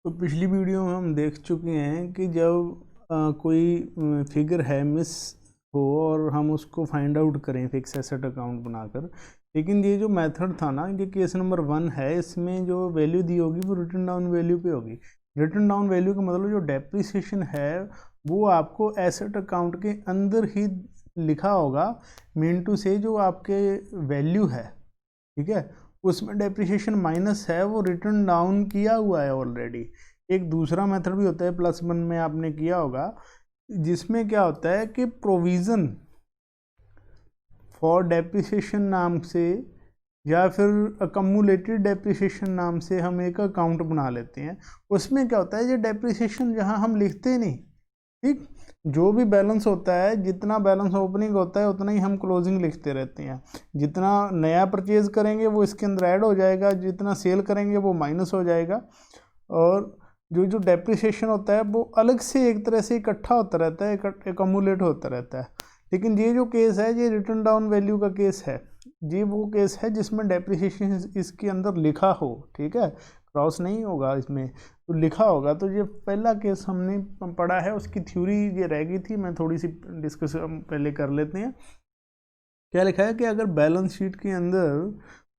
तो पिछली वीडियो में हम देख चुके हैं कि जब कोई फिगर है मिस हो और हम उसको फाइंड आउट करें फिक्स एसेट अकाउंट बनाकर। लेकिन ये जो मेथड था ना, ये केस नंबर 1 है, इसमें जो वैल्यू दी होगी वो रिटन डाउन वैल्यू पे होगी। रिटन डाउन वैल्यू का मतलब जो डेप्रिसिएशन है वो आपको एसेट अकाउंट के अंदर ही लिखा होगा, मीन टू से जो आपके वैल्यू है, ठीक है, उसमें डेप्रिसिएशन माइनस है, वो रिटर्न डाउन किया हुआ है ऑलरेडी। एक दूसरा मेथड भी होता है +1 में, आपने किया होगा, जिसमें क्या होता है कि प्रोविज़न फॉर डेप्रिसिएशन नाम से या फिर अकमुलेटेड डेप्रिसिएशन नाम से हम एक अकाउंट बना लेते हैं। उसमें क्या होता है, ये डेप्रिसिएशन जहाँ हम लिखते नहीं, ठीक, जो भी बैलेंस होता है, जितना बैलेंस ओपनिंग होता है उतना ही हम क्लोजिंग लिखते रहते हैं। जितना नया परचेज करेंगे वो इसके अंदर ऐड हो जाएगा, जितना सेल करेंगे वो माइनस हो जाएगा, और जो जो डेप्रिसिएशन होता है वो अलग से एक तरह से इकट्ठा होता रहता है, एकमुलेट होता रहता है। लेकिन ये जो केस है, ये रिटर्न डाउन वैल्यू का केस है। ये वो केस है जिसमें डेप्रिसिएशन इसके अंदर लिखा हो, ठीक है, क्रॉस नहीं होगा इसमें, तो लिखा होगा। तो ये पहला केस हमने पढ़ा है, उसकी थ्योरी ये रह गई थी, मैं थोड़ी सी डिस्कस पहले कर लेते हैं। क्या लिखा है कि अगर बैलेंस शीट के अंदर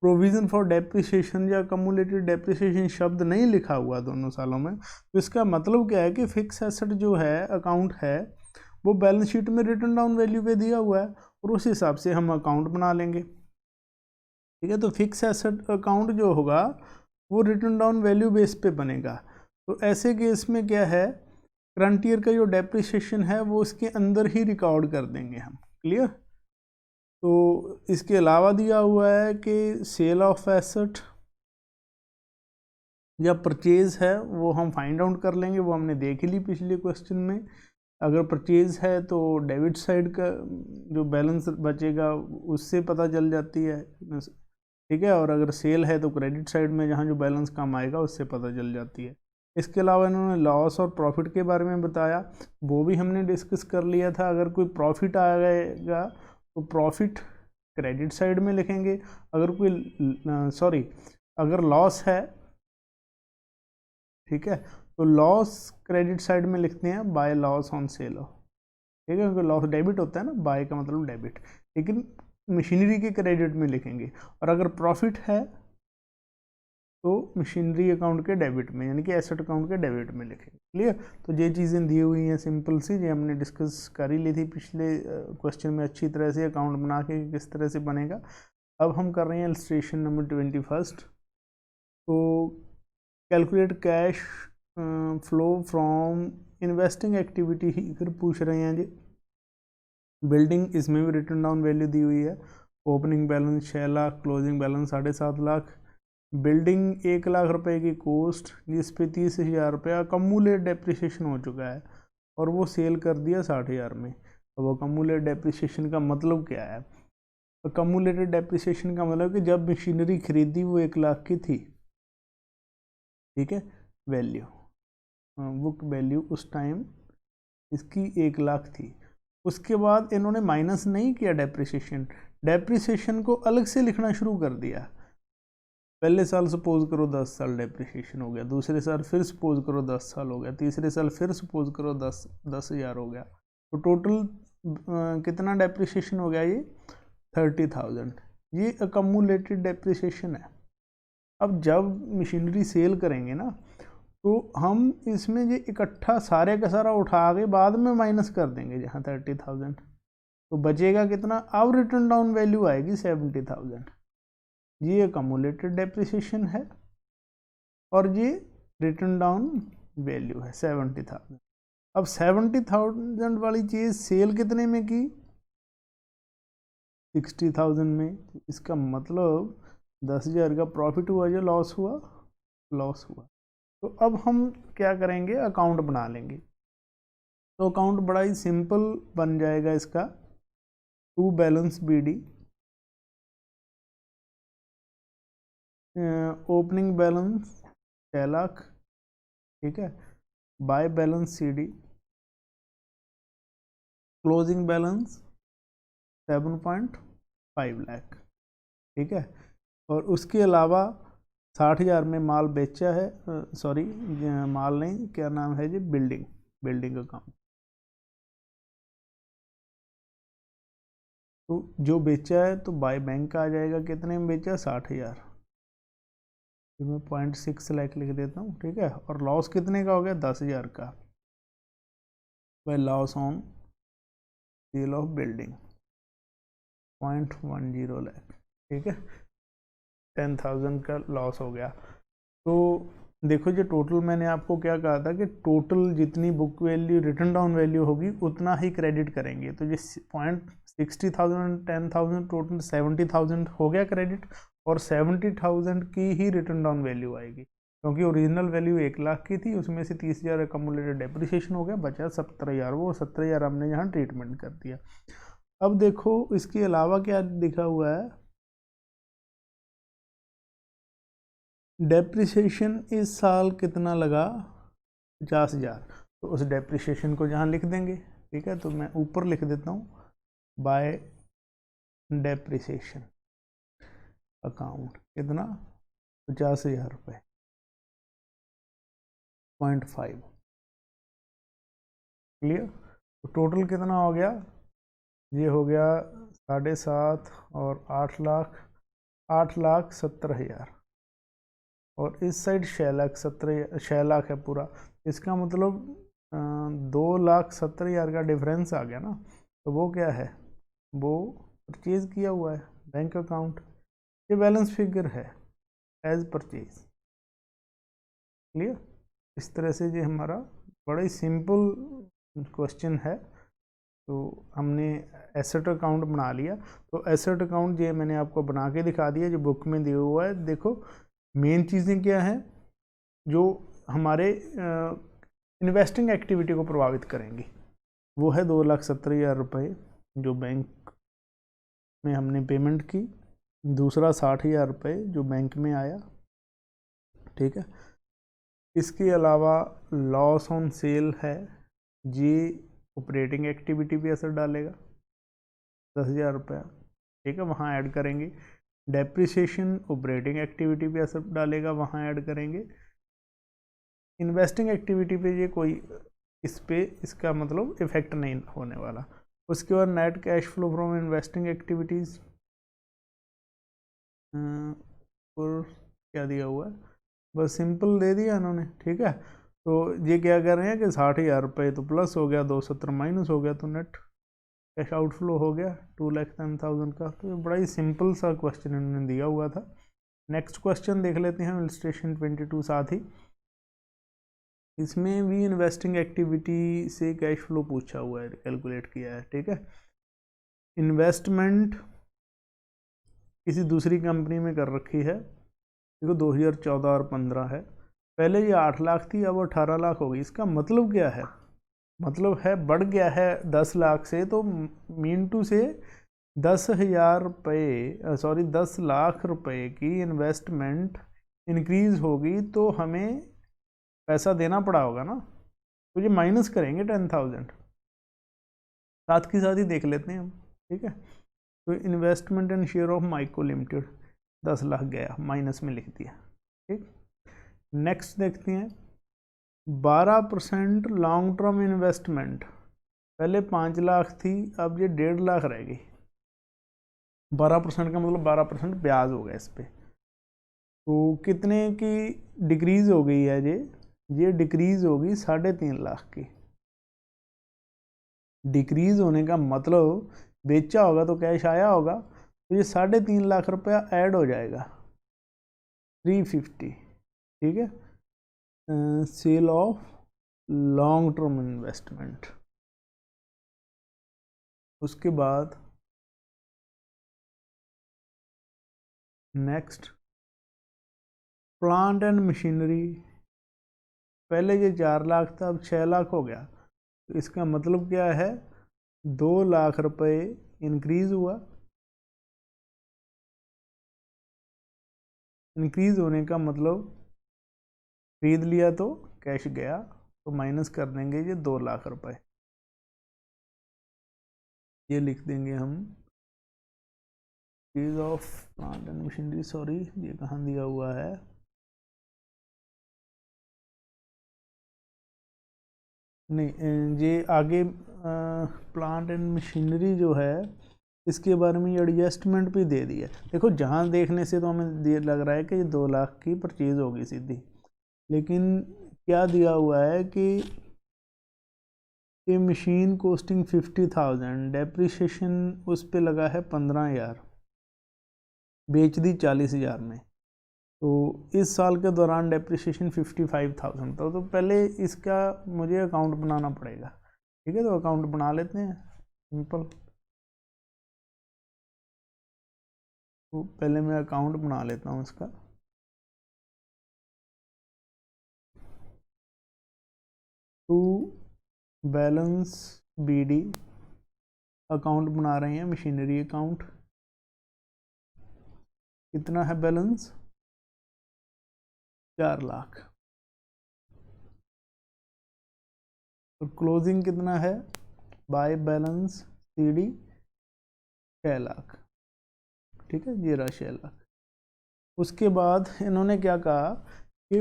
प्रोविज़न फॉर डेप्रिसिएशन या कम्युलेटेड डेप्रिसिएशन शब्द नहीं लिखा हुआ दोनों सालों में, तो इसका मतलब क्या है कि फिक्स एसेट जो है अकाउंट है वो बैलेंस शीट में रिटर्न डाउन वैल्यू पे दिया हुआ है, और उस हिसाब से हम अकाउंट बना लेंगे, ठीक है। तो फिक्स एसेट अकाउंट जो होगा वो रिटर्न डाउन वैल्यू बेस पे बनेगा। तो ऐसे केस में क्या है, करंट ईयर का जो डेप्रिसिएशन है वो इसके अंदर ही रिकॉर्ड कर देंगे हम। क्लियर। तो इसके अलावा दिया हुआ है कि सेल ऑफ एसेट या परचेज है वो हम फाइंड आउट कर लेंगे, वो हमने देख ही ली पिछले क्वेश्चन में। अगर परचेज है तो डेबिट साइड का जो बैलेंस बचेगा उससे पता चल जाती है, ठीक है, और अगर सेल है तो क्रेडिट साइड में जहाँ जो बैलेंस कम आएगा उससे पता चल जाती है। इसके अलावा इन्होंने लॉस और प्रॉफिट के बारे में बताया, वो भी हमने डिस्कस कर लिया था। अगर कोई प्रॉफिट आएगा तो प्रॉफिट क्रेडिट साइड में लिखेंगे, अगर कोई अगर लॉस है, ठीक है, तो लॉस क्रेडिट साइड में लिखते हैं by loss on sale of, ठीक है, क्योंकि लॉस डेबिट होता है ना, बाय का मतलब डेबिट, लेकिन मशीनरी के क्रेडिट में लिखेंगे। और अगर प्रॉफिट है तो मशीनरी अकाउंट के डेबिट में, यानी कि एसेट अकाउंट के डेबिट में लिखेंगे। क्लियर। तो ये चीज़ें दी हुई हैं सिंपल सी, ये हमने डिस्कस कर ही ली थी पिछले क्वेश्चन में अच्छी तरह से, अकाउंट बना के किस तरह से बनेगा। अब हम कर रहे हैं इलस्ट्रेशन नंबर 21। तो calculate cash flow from investing activity ही फिर पूछ रहे हैं जी। बिल्डिंग, इसमें भी रिटर्न डाउन वैल्यू दी हुई है। Opening balance 6 lakh, closing balance 7.5 lakh. Building 1 lakh रुपए की कॉस्ट, जिस पे 30,000 रुपया कम्युलेट डेप्रिसिएशन हो चुका है, और वो सेल कर दिया 60,000 में। अब वो कम्युलेट डेप्रिसिएशन का मतलब क्या है? तो कम्युलेटेड डेप्रिसिएशन का मतलब कि जब मशीनरी खरीदी वो 1 लाख की थी, ठीक है, वैल्यू, बुक वैल्यू उस टाइम इसकी 1 लाख थी। उसके बाद इन्होंने माइनस नहीं किया डेप्रिसिएशन, डेप्रिसिएशन को अलग से लिखना शुरू कर दिया। पहले साल सपोज करो 10 साल डेप्रिसिएशन हो गया, दूसरे साल फिर सपोज करो 10 साल हो गया, तीसरे साल फिर सपोज करो 10,000 हो गया, तो टोटल कितना डेप्रिसिएशन हो गया? ये 30,000। ये अकमुलेटेड डेप्रिसिएशन है। अब जब मशीनरी सेल करेंगे ना, तो हम इसमें ये इकट्ठा सारे का सारा उठा के बाद में माइनस कर देंगे जहाँ 30,000, तो बचेगा कितना? अब रिटर्न डाउन वैल्यू आएगी 70,000। ये अकमुलेटेड डेप्रिसिएशन है और ये रिटर्न डाउन वैल्यू है 70,000। अब 70,000 वाली चीज़ सेल कितने में की? 60,000 में। इसका मतलब 10,000 का प्रॉफिट हुआ या लॉस हुआ? लॉस हुआ। तो अब हम क्या करेंगे, अकाउंट बना लेंगे। तो अकाउंट बड़ा ही सिंपल बन जाएगा इसका। To balance BD, opening balance 6 lakh, ठीक है, by balance CD, closing balance 7.5 lakh, ठीक है, और उसके अलावा 60,000 में माल बेचा है, सॉरी माल नहीं, क्या नाम है जी, बिल्डिंग, बिल्डिंग का काम। तो जो बेचा है तो बाय बैंक का आ जाएगा, कितने में बेचा, 60,000, तो मैं 0.6 लाख लिख देता हूँ, ठीक है। और लॉस कितने का हो गया, 10,000 का, by loss on sale of building 0.10 lakh, ठीक है, 10,000 का लॉस हो गया। तो देखो जो टोटल मैंने आपको क्या कहा था कि टोटल जितनी book value return down value होगी उतना ही क्रेडिट करेंगे। तो जिस 60,000 10,000 टोटल 70,000 हो गया क्रेडिट, और 70,000 की ही रिटर्न डाउन वैल्यू आएगी, क्योंकि ओरिजिनल वैल्यू 1 लाख की थी, उसमें से 30,000 अकमुलेटेड डेप्रिसिएशन हो गया, बचा 70,000, वो 70,000 हमने यहाँ ट्रीटमेंट कर दिया। अब देखो इसके अलावा क्या लिखा हुआ है, डेप्रिसिएशन इस साल कितना लगा, 50,000, तो उस डेप्रिसिएशन को जहाँ लिख देंगे, ठीक है। तो मैं ऊपर लिख देता हूँ बाय डेप्रिसिएशन अकाउंट, कितना, 50,000 रुपये, 0.5, क्लियर। तो टोटल कितना हो गया, ये हो गया 7.5 और 8 लाख, 8,70,000, और इस साइड 6 लाख है पूरा। इसका मतलब 2,70,000 का डिफरेंस आ गया ना, तो वो क्या है, वो परचेज किया हुआ है बैंक अकाउंट, ये बैलेंस फिगर है एज परचेज, क्लियर। इस तरह से ये हमारा बड़ा ही सिंपल क्वेश्चन है। तो हमने एसेट अकाउंट बना लिया, तो एसेट अकाउंट ये मैंने आपको बना के दिखा दिया, जो बुक में दिया हुआ है। देखो मेन चीज़ें क्या हैं जो हमारे इन्वेस्टिंग एक्टिविटी को प्रभावित करेंगी, वो है 2,70,000 रुपये जो बैंक में हमने पेमेंट की, दूसरा 60,000 रुपये जो बैंक में आया, ठीक है। इसके अलावा लॉस ऑन सेल है, जी ऑपरेटिंग एक्टिविटी भी असर डालेगा, 10,000 रुपया, ठीक है, वहाँ ऐड करेंगे। डेप्रिसिएशन ऑपरेटिंग एक्टिविटी पे असर डालेगा, वहाँ ऐड करेंगे। इन्वेस्टिंग एक्टिविटी पे ये कोई इस पे इसका मतलब इफेक्ट नहीं होने वाला। उसके बाद net cash flow from investing activities, और क्या दिया हुआ है, बस सिंपल दे दिया इन्होंने, ठीक है। तो ये क्या कर रहे हैं कि 60,000 रुपये तो प्लस हो गया, 270 माइनस हो गया, तो नेट कैश आउटफ्लो हो गया 2,10,000 का। तो ये बड़ा ही सिंपल सा क्वेश्चन इन्होंने दिया हुआ था। नेक्स्ट क्वेश्चन देख लेते हैं इलस्ट्रेशन 22 साथ ही। इसमें भी इन्वेस्टिंग एक्टिविटी से कैश फ्लो पूछा हुआ है, कैलकुलेट किया है, ठीक है। इन्वेस्टमेंट किसी दूसरी कंपनी में कर रखी है, देखो 2014 और 15 है, पहले ये 8 लाख थी, अब 18 लाख हो गई। इसका मतलब क्या है, मतलब है बढ़ गया है 10 लाख से, तो मीन टू से 10,000 रुपये, सॉरी 10 लाख रुपए की इन्वेस्टमेंट इंक्रीज होगी, तो हमें पैसा देना पड़ा होगा ना, तो ये माइनस करेंगे 10,000, साथ के साथ ही देख लेते हैं हम, ठीक है। तो investment and share of Mico limited 10 lakh गया, माइनस में लिख दिया, ठीक। नेक्स्ट देखते हैं 12% लॉन्ग टर्म इन्वेस्टमेंट, पहले 5 लाख थी, अब ये 1.5 लाख रह गई। 12% का मतलब 12% ब्याज हो गया इस पर, तो कितने की डिक्रीज हो गई है, ये डिक्रीज होगी 3.5 लाख की। डिक्रीज होने का मतलब बेचा होगा तो कैश आया होगा, तो ये 3.5 लाख रुपया ऐड हो जाएगा 350, ठीक है। Sale of long term investment. उसके बाद नेक्स्ट प्लांट एंड मशीनरी, पहले ये 4 लाख था, अब 6 लाख हो गया, तो इसका मतलब क्या है, 2 लाख रुपए इंक्रीज हुआ। इंक्रीज होने का मतलब खरीद लिया तो कैश गया, तो माइनस कर देंगे ये 2 लाख रुपए, ये लिख देंगे हम चीज of plant and machinery, sorry ये कहाँ दिया हुआ है, नहीं, ये आगे प्लांट एंड मशीनरी जो है इसके बारे में एडजस्टमेंट भी दे दिया। देखो जहाँ देखने से तो हमें लग रहा है कि ये 2 लाख की परचेज होगी सीधी, लेकिन क्या दिया हुआ है कि ये मशीन कॉस्टिंग 50,000, डेप्रिसिएशन उस पे लगा है 15,000, बेच दी 40,000 में, तो इस साल के दौरान डेप्रिसिएशन 55,000 था। तो पहले इसका मुझे अकाउंट बनाना पड़ेगा। ठीक है, तो अकाउंट बना लेते हैं सिंपल। तो पहले मैं अकाउंट बना लेता हूँ इसका। टू बैलेंस BD अकाउंट बना रहे हैं, मशीनरी अकाउंट। कितना है बैलेंस? 4 लाख। तो क्लोजिंग कितना है बाय बैलेंस CD? 6 लाख। ठीक है, ये रहा 6 लाख। उसके बाद इन्होंने क्या कहा कि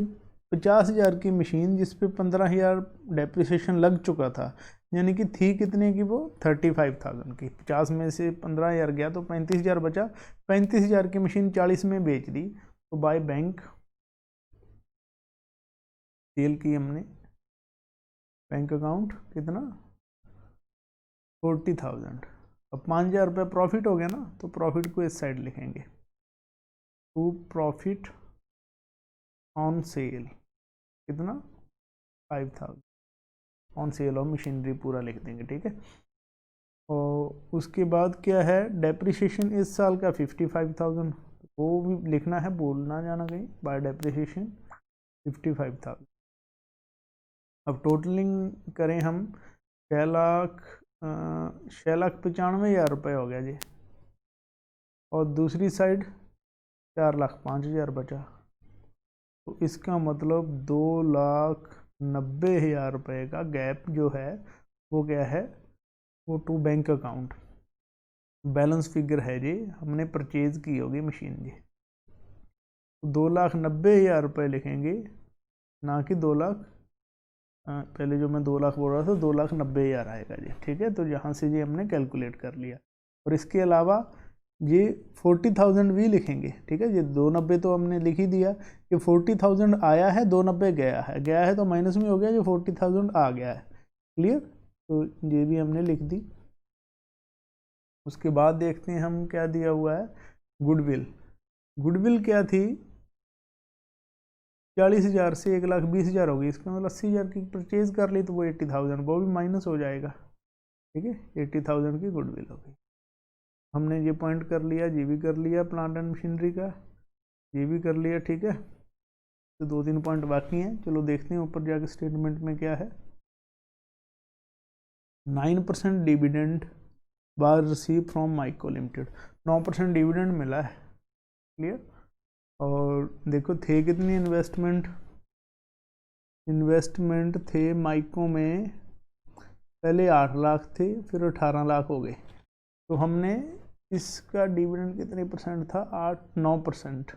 50,000 की मशीन जिस पे 15,000 डेप्रिसिएशन लग चुका था, यानी कि थी कितने की वो 35,000 की, 50 में से 15,000 गया तो 35,000 बचा। 35,000 की मशीन 40 में बेच दी, तो बाय बैंक सेल की हमने। बैंक अकाउंट कितना? 40,000। अब 5,000 रुपये प्रॉफिट हो गया ना, तो प्रॉफिट को इस साइड लिखेंगे, टू प्रॉफिट ऑन सेल कितना? 5,000 ऑन सेल ऑफ मशीनरी पूरा लिख देंगे। ठीक है, और उसके बाद क्या है, डेप्रिसिएशन इस साल का 55,000, वो भी लिखना है, बोलना जाना कहीं, बाय डेप्रिसिएशन 55,000। अब टोटलिंग करें हम, 6,95,000 रुपये हो गया जी, और दूसरी साइड 4,05,000 बचा, तो इसका मतलब 2,90,000 रुपये का गैप जो है वो क्या है, वो to bank account balance figure है जी, हमने परचेज की होगी मशीन जी। 2,90,000 रुपये लिखेंगे, ना कि 2 लाख। पहले जो मैं 2 लाख बोल रहा था, 2,90,000 आएगा जी। ठीक है, तो यहाँ से जी हमने कैलकुलेट कर लिया। और इसके अलावा ये 40,000 भी लिखेंगे। ठीक है, ये 290 तो हमने लिख ही दिया, ये 40,000 आया है, 290 गया है तो माइनस में हो गया, जो 40,000 आ गया है। क्लियर, तो ये भी हमने लिख दी। उसके बाद देखते हैं हम क्या दिया हुआ है, गुडविल। गुडविल क्या थी, 40,000 से 1,20,000 होगी, इसका मतलब 80,000 की परचेज कर ली, तो वो 80,000 वो भी माइनस हो जाएगा। ठीक है, 80,000 की गुडविल होगी। हमने ये पॉइंट कर लिया, ये भी कर लिया, प्लांट एंड मशीनरी का ये भी कर लिया। ठीक है, तो 2-3 पॉइंट बाकी हैं, चलो देखते हैं ऊपर जाके स्टेटमेंट में क्या है। 9% डिविडेंड बार receive from Mico limited, 9% dividend मिला है। क्लियर, और देखो थे कितनी इन्वेस्टमेंट थे माइको में, पहले 8 लाख थे, फिर 18 लाख हो गए, तो हमने इसका डिविडेंड कितने परसेंट था, 8-9%,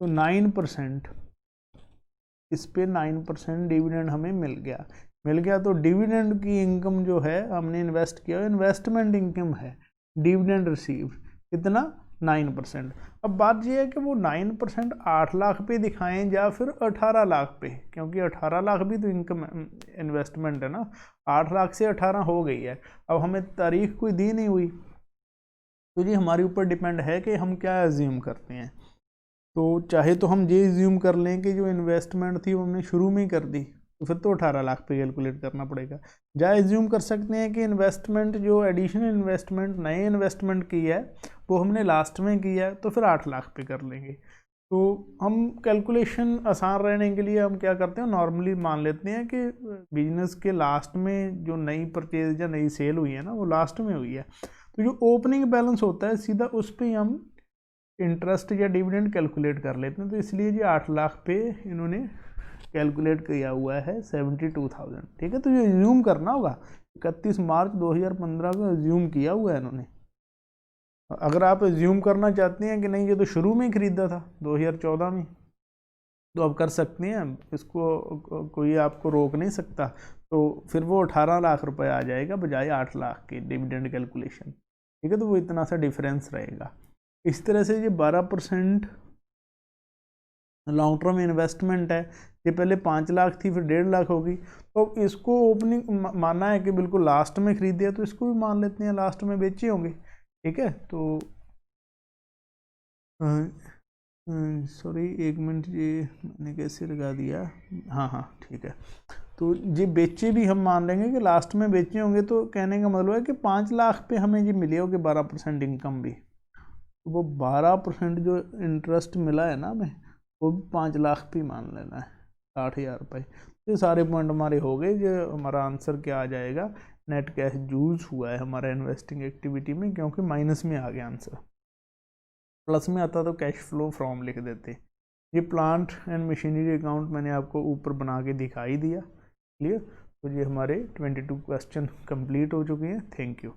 तो 9%, इस पे 9% डिविडेंड हमें मिल गया। तो डिविडेंड की इनकम जो है हमने इन्वेस्ट किया, इन्वेस्टमेंट इनकम है, डिविडेंड रिसीव कितना, 9%। अब बात यह है कि वो 9% 8 लाख पे दिखाएं या फिर 18 लाख पे, क्योंकि 18 लाख भी तो इनकम इन्वेस्टमेंट है ना, 8 लाख से 18 हो गई है। अब हमें तारीख कोई दी नहीं हुई, तो ये हमारे ऊपर डिपेंड है कि हम क्या एज्यूम करते हैं। तो चाहे तो हम ये एज्यूम कर लें कि जो इन्वेस्टमेंट थी वो हमने शुरू में ही कर दी, तो फिर तो 18 लाख पे कैलकुलेट करना पड़ेगा। या एज्यूम कर सकते हैं कि इन्वेस्टमेंट जो एडिशनल इन्वेस्टमेंट नए इन्वेस्टमेंट की है वो हमने लास्ट में किया है, तो फिर 8 लाख पे कर लेंगे। तो हम कैलकुलेशन आसान रहने के लिए हम क्या करते हैं, नॉर्मली मान लेते हैं कि बिजनेस के लास्ट में जो नई परचेज या नई सेल हुई है ना, वो लास्ट में हुई है, तो जो ओपनिंग बैलेंस होता है सीधा उस पर हम इंटरेस्ट या डिविडेंड कैलकुलेट कर लेते हैं। तो इसलिए जी 8 लाख पे इन्होंने कैलकुलेट किया हुआ है 72,000। ठीक है, तो ये एज्यूम करना होगा, 31 मार्च 2015 को एज्यूम किया हुआ है इन्होंने। अगर आप एज्यूम करना चाहते हैं कि नहीं ये तो शुरू में ही खरीदा था 2014 में, तो अब कर सकते हैं, इसको कोई आपको रोक नहीं सकता। तो फिर वो 18 लाख रुपए आ जाएगा बजाय 8 लाख के डिविडेंड कैलकुलेशन, ठीक है। तो वो इतना सा डिफरेंस रहेगा। इस तरह से ये 12% लॉन्ग टर्म इन्वेस्टमेंट है। ये पहले 5 लाख थी, फिर 1.5 लाख होगी। तो इसको ओपनिंग माना है कि बिल्कुल लास्ट में खरीदे, तो इसको भी मान लेते हैं लास्ट में बेचे होंगे, ठीक है। तो सॉरी एक मिनट, ये मैंने कैसे लगा दिया, हाँ हाँ ठीक है। तो ये बेचे भी हम मान लेंगे कि लास्ट में बेचे होंगे। तो कहने का मतलब है कि 5 लाख पे हमें ये मिले होगी 12% इनकम भी। तो वो 12% जो इंटरेस्ट मिला है ना हमें, वो भी 5 लाख पे मान लेना है, 60,000 रुपये। ये सारे पॉइंट हमारे हो गए। जो हमारा आंसर क्या आ जाएगा, नेट कैश यूज हुआ है हमारा इन्वेस्टिंग एक्टिविटी में, क्योंकि माइनस में आ गया आंसर। प्लस में आता तो कैश फ्लो फ्रॉम लिख देते। ये प्लांट एंड मशीनरी अकाउंट मैंने आपको ऊपर बना के दिखाई दिया, क्लियर। तो ये हमारे 22 क्वेश्चन कंप्लीट हो चुके हैं। Thank you.